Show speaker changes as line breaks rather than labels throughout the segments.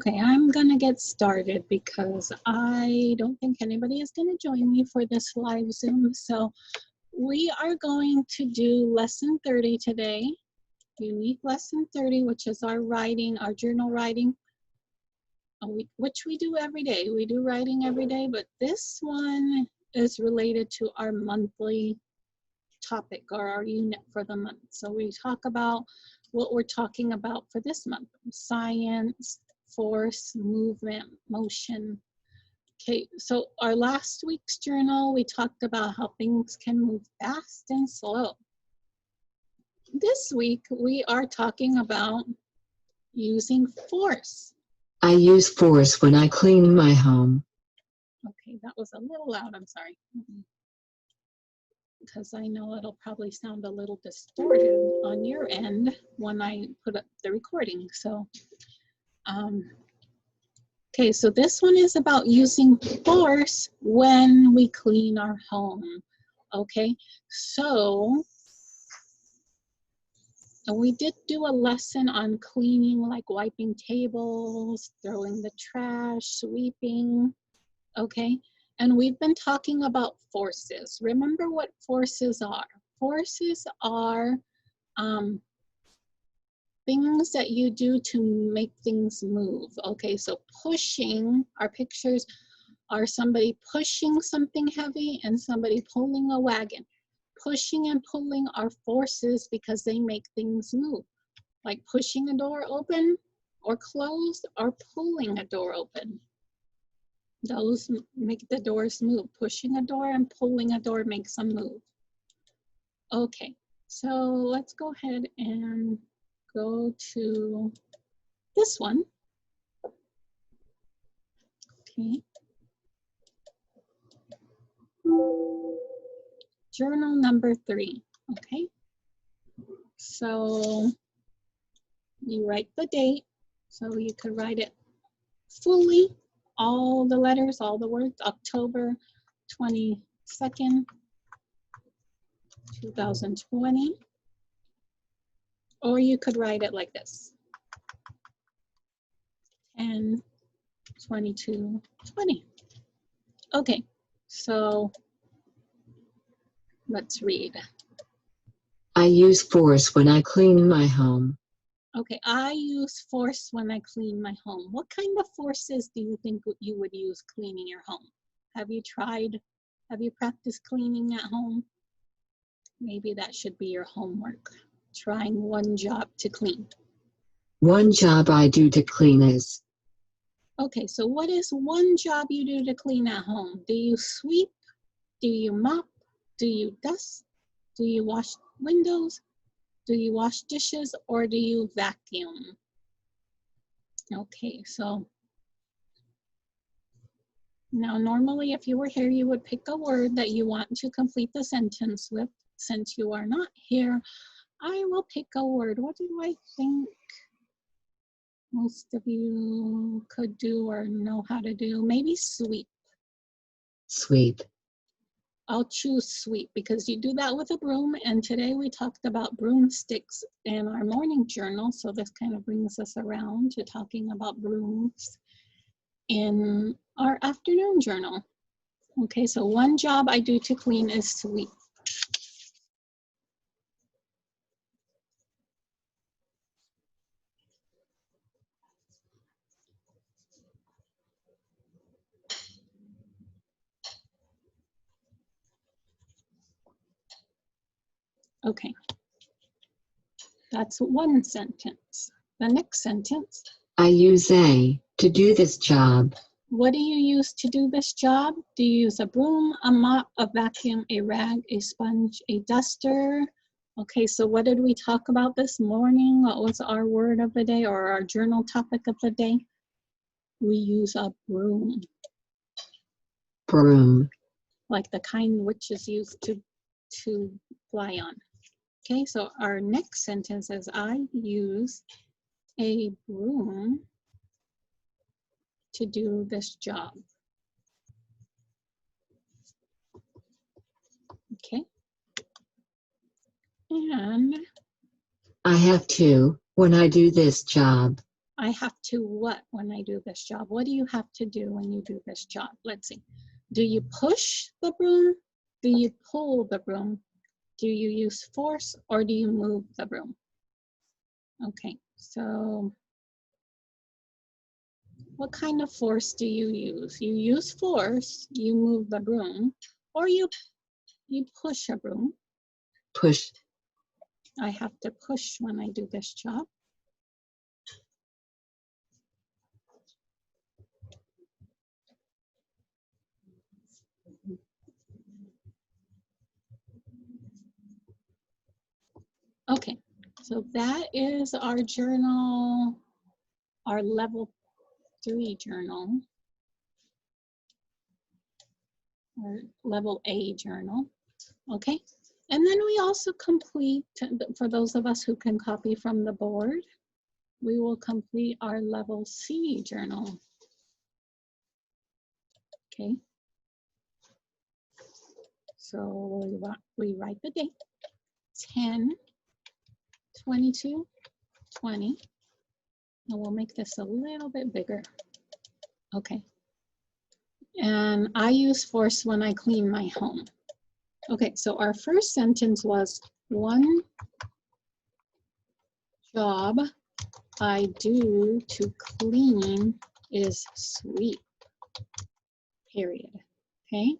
Okay, I'm gonna get started because I don't think anybody is gonna join me for this live Zoom. So we are going to do lesson 30 today, unique lesson 30, which is our writing, our journal writing, which we do every day. We do writing every day, but this one is related to our monthly topic or our unit for the month. So we talk about what we're talking about for this month: science, force, movement, motion. Okay, so our last week's journal, we talked about how things can move fast and slow. This week, we are talking about using force.
I use force when I clean my home.
Okay, that was a little loud, I'm sorry. Because I know it'll probably sound a little distorted on your end when I put up the recording. So, okay, so this one is about using force when we clean our home. Okay, so we did do a lesson on cleaning, like wiping tables, throwing the trash, sweeping. Okay, and we've been talking about forces. Remember what forces are? Forces are things that you do to make things move. Okay, so pushing, our pictures are somebody pushing something heavy and somebody pulling a wagon. Pushing and pulling are forces because they make things move, like pushing a door open or closed or pulling a door open. Those make the doors move. Pushing a door and pulling a door makes them move. Okay, so let's go ahead and go to this one. Okay. Journal number 3. Okay. So you write the date. So you could write it fully, all the letters, all the words, October 22nd, 2020. Or you could write it like this: 10/22/20. Okay, so let's read.
I use force when I clean my home.
Okay, I use force when I clean my home. What kind of forces do you think you would use cleaning your home? Have you practiced cleaning at home? Maybe that should be your homework. Trying one job to clean.
One job I do to clean is.
Okay, so what is one job you do to clean at home? Do you sweep? Do you mop? Do you dust? Do you wash windows? Do you wash dishes, or do you vacuum? Okay, so now normally if you were here, you would pick a word that you want to complete the sentence with. Since you are not here, I will pick a word. What do I think most of you could do or know how to do? Maybe sweep.
Sweep.
I'll choose sweep because you do that with a broom, and today we talked about broomsticks in our morning journal, so this kind of brings us around to talking about brooms in our afternoon journal. Okay, so one job I do to clean is sweep. Okay, that's one sentence. The next sentence.
I use a to do this job.
What do you use to do this job? Do you use a broom, a mop, a vacuum, a rag, a sponge, a duster? Okay, so what did we talk about this morning? What was our word of the day or our journal topic of the day? We use a broom.
Broom.
Like the kind which is used to fly on. Okay, so our next sentence is I use a broom to do this job. Okay. And
I have to when I do this job.
I have to what when I do this job? What do you have to do when you do this job? Let's see. Do you push the broom? Do you pull the broom? Do you use force or do you move the broom? Okay, so what kind of force do you use? You use force, you move the broom, or you push a broom.
Push.
I have to push when I do this job. Okay, so that is our journal, our level 3 journal, or level A journal. Okay, and then we also complete, for those of us who can copy from the board, we will complete our level C journal. Okay, so we write the date, 10/22/20, and we'll make this a little bit bigger. Okay, and I use force when I clean my home. Okay, so our first sentence was, one job I do to clean is sweep, period. Okay,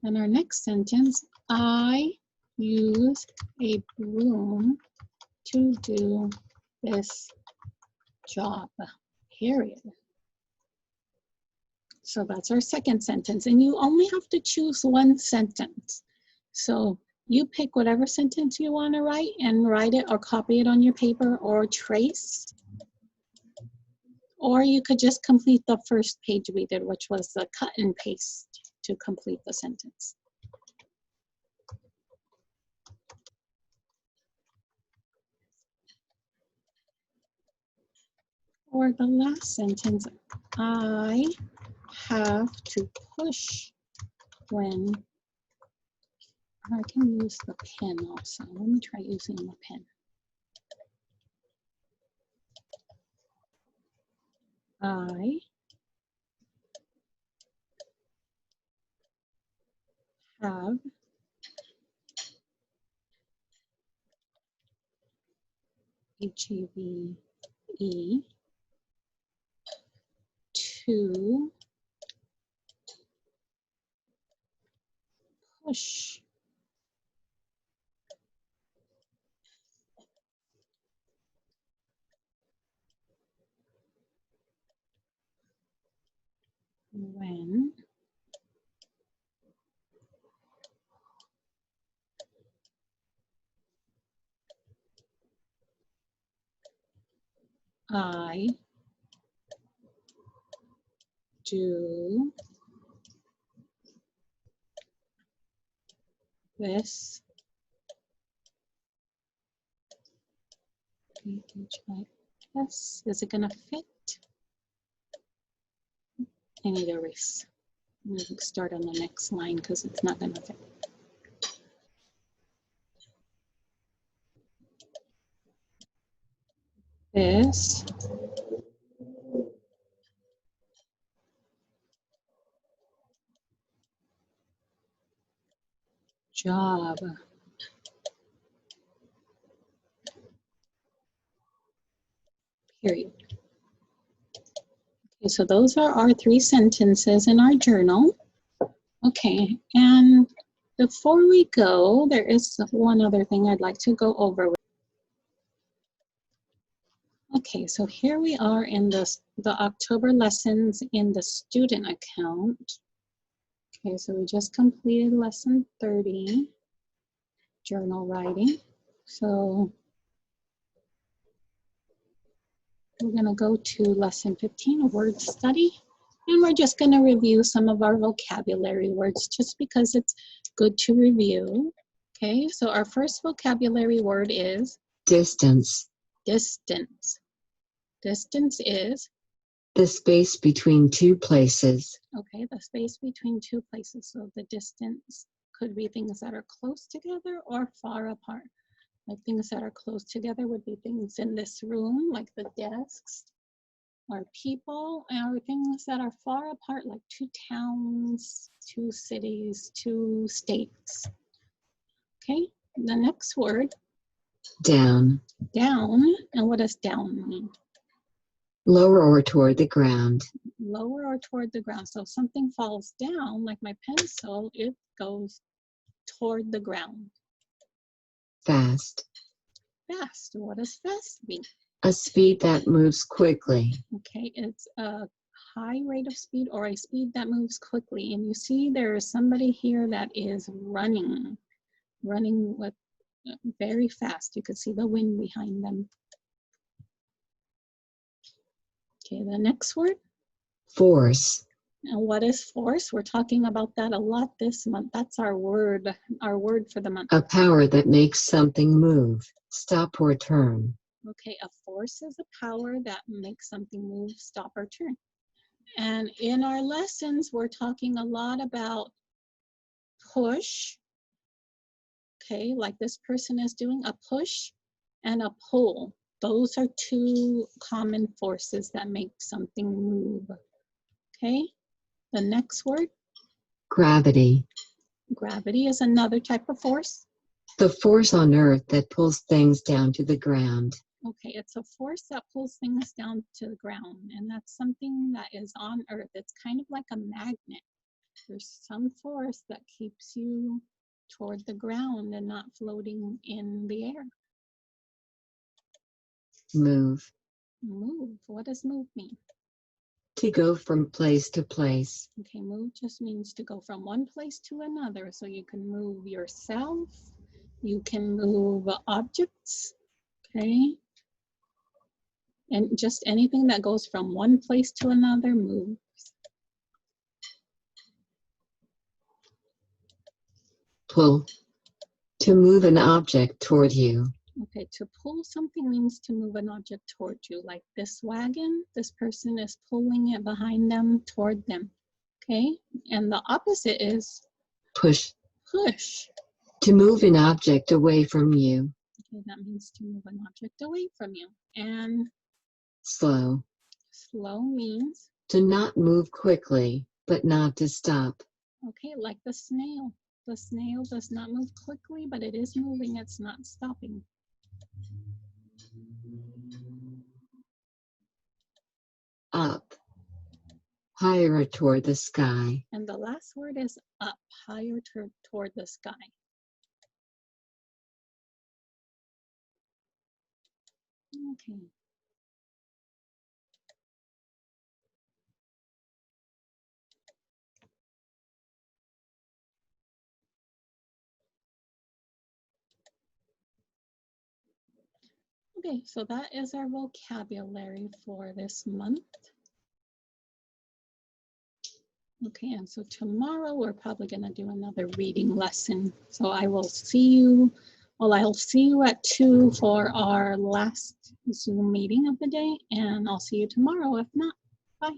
and our next sentence, I use a broom to do this job, period. So that's our second sentence, and you only have to choose one sentence. So you pick whatever sentence you want to write and write it or copy it on your paper or trace. Or you could just complete the first page we did, which was the cut and paste to complete the sentence. Or the last sentence, I have to push when, I can use the pen also. Let me try using the pen. I have HAVE to push when I do this PHIS. Is it gonna fit? I need to erase. I'm gonna start on the next line because it's not gonna fit. This job. Period. Okay, so those are our 3 sentences in our journal. Okay, and before we go, there is one other thing I'd like to go over with. Okay, so here we are in the October lessons in the student account. Okay, so we just completed lesson 30, journal writing. So we're gonna go to lesson 15, a word study. And we're just gonna review some of our vocabulary words just because it's good to review. Okay, so our first vocabulary word is
Distance.
distance. Distance is,
The space between two places.
okay, the space between 2 places. So the distance could be things that are close together or far apart. Like things that are close together would be things in this room, like the desks, are people or things that are far apart, like two towns, two cities, two states. Okay, the next word,
Down.
down. And what does down mean?
Lower or toward the ground.
Lower or toward the ground. So if something falls down, like my pencil, it goes toward the ground.
Fast.
Fast. What does fast mean?
A speed that moves quickly.
Okay, it's a high rate of speed or a speed that moves quickly. And you see there is somebody here that is running with very fast. You can see the wind behind them. Okay, the next word.
Force.
And what is force? We're talking about that a lot this month. That's our word for the month.
A power that makes something move, stop or turn.
Okay, a force is a power that makes something move, stop, or turn. And in our lessons, we're talking a lot about push. Okay, like this person is doing a push and a pull. Those are two common forces that make something move. Okay, the next word.
Gravity.
Gravity is another type of force.
The force on Earth that pulls things down to the ground.
Okay, it's a force that pulls things down to the ground, and that's something that is on Earth. It's kind of like a magnet. There's some force that keeps you toward the ground and not floating in the air.
Move.
Move. What does move mean?
To go from place to place.
Okay, move just means to go from one place to another. So you can move yourself, you can move objects, okay? And just anything that goes from one place to another moves.
Pull. To move an object toward you.
Okay, to pull something means to move an object toward you. Like this wagon, this person is pulling it behind them toward them. Okay, and the opposite is
Push.
push.
To move an object away from you.
Okay, that means to move an object away from you. And
Slow.
slow means,
To not move quickly, but not to stop.
okay, like the snail. The snail does not move quickly, but it is moving, it's not stopping.
Up. Higher toward the sky.
And the last word is up, higher toward the sky. Okay. Okay, so that is our vocabulary for this month. Okay, and so tomorrow we're probably going to do another reading lesson. So I will see you, well, I'll see you at 2 for our last Zoom meeting of the day, and I'll see you tomorrow if not. Bye.